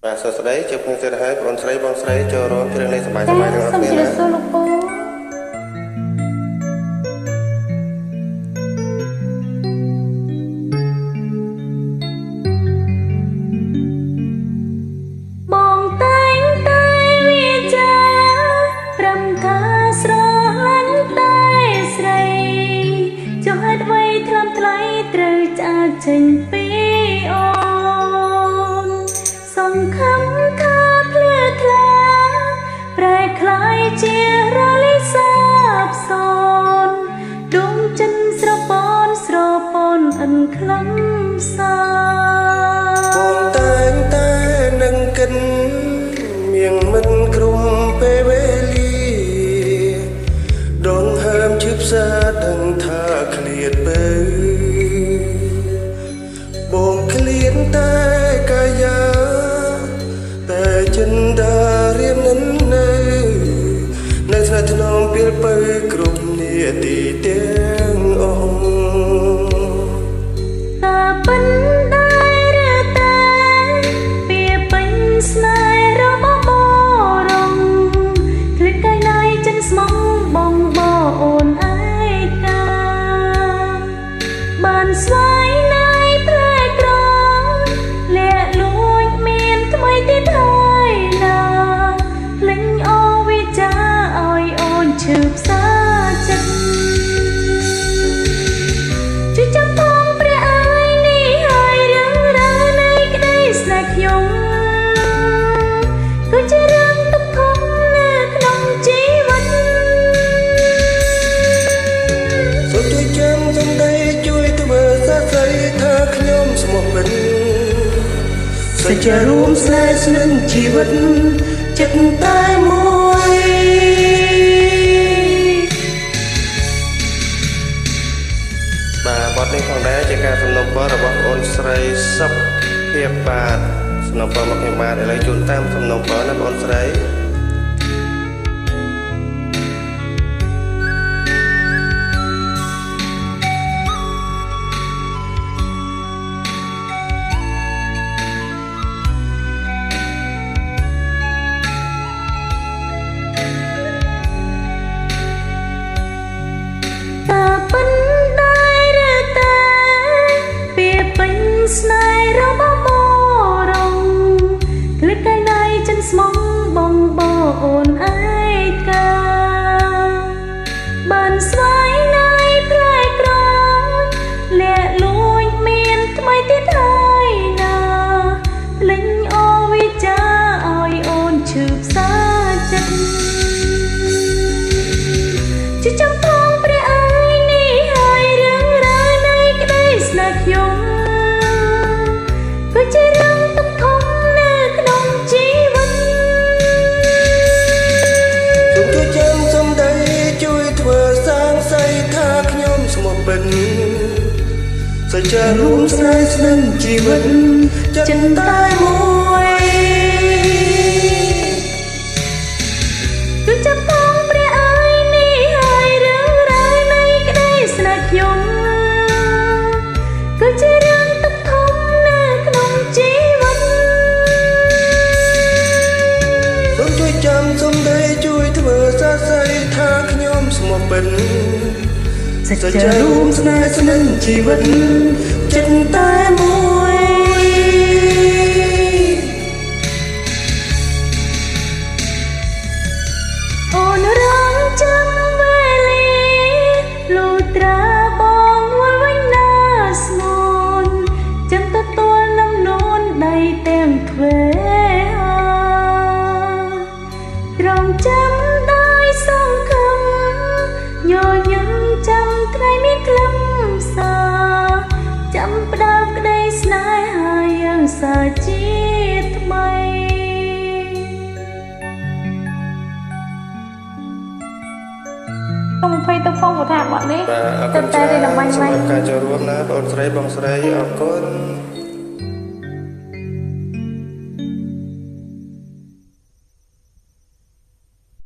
បាទសួស្តីជួបគ្នាទៀតហើយបងស្រីចូលរួមគ្រឿងលេងសប្បាយៗទាំងអស់គ្នាណាសូមជម្រាបសួរលោកពូបងតែងតែវាចាព្រមថាស្រឡាញ់តែស្រីចុះហេតុអ្វីថ្លឹមថ្លៃត្រូវចាកចេញពីអូនសង្ឃឹមថាភ្លឺថ្លាប្រែคล้ายជារលីសាបសូនដួងចិនស្រពនអិនក្លឹមសាបងតែងតែនឹងគិនមៀងមិនក្រុមពេលវេលាដងហើមឈឺផ្សាដឹងថាឃ្លាតទៅបងឃ្លាតតែកាយាតែចិនដារៀននៅស្នេហ៍ថ្នមពេលពៅគ្រប់នាទីទាំងអស់តាពិនដែរឬតែពីពេញស្នេហ៍របស់បងរងឃ្លាតកាយណៃចិនស្មងបងអូនឯកាបានស្វ័យណៃប្រែក្រលាក់លួចមានថ្មីទៀតហើយណាលេងអូវិចាឲ្យអូនឈឺផ្សាចិត្តជួយចាំផងព្រះអើយនេះហើយរឿងរ៉ាវនៃក្តីស្នេហ៍ខ្ញុំគឺជារឿងទុកធំនៅក្នុងជីវិតសូមជួយចាំសំដីជួយធ្វើសរសៃថាខ្ញុំស្មោះពិតសេចក្ដីរួមស្នេហ៍ស្នឹងជីវិតចិត្តតែមួយបាទបទនេះផងដែរជាការសំណូមពររបស់បងអូនស្រីសុខភាពបាទសំណូមពរមកខ្ញុំបាទឥឡូវជូនតាមសំណូមពរណាបងអូនស្រីស្នេហ៍របស់បងរងឃ្លាតកាយណៃចិនស្មងបងអូនឯកាបានស្វ័យណៃប្រែក្រលាក់លួចមានថ្មីទៀតហើយណាលេងអូវិចាឲ្យអូនឈឺផ្សាចិត្តជួយចាំផងព្រះអើយនេះហើយរឿងរ៉ាវនៃក្តីស្នេហ៍ខ្ញុំគឺជារឿងទុកធំនៅក្នុងជីវិតសូមជួយចាំសំដីជួយធ្វើសាងសីថាខ្ញុំស្មោះពិតសេចក្ដីរួមស្នេហ៍ស្នឹងជីវិតចិត្តតែមួយគឺចាប់ផងព្រះអើយនេះហើយរឿងរ៉ាវនៃក្តីស្នេហ៍ខ្ញុំគឺជារឿងទុកធំនៅក្នុងជីវិតសូមជួយចាំសំដីជួយធ្វើសរសៃថាខ្ញុំស្មោះពិតសេចក្ដីរួមស្នេហ៍ស្នឹងជីវិតចិត្តតែមួយអូនរងចាំវេលាលុះត្រាបងវល់វិញណាស្មូនចាំទទួលនឹងនូនដៃទាំងទ្វេត្រង់ចាំដោយសង្ឃឹមញញឹមចាំថ្ងៃមានក្លឹមសាចាំផ្ដើមក្តីស្នេហាយ៉ាងសាជាថ្មីខ្ញុំ20ទៅផងគាត់ថាបាត់នេះបាទអរគុណច្រើនសម្រាប់ការចូលរួមណាបងស្រីអរគុណ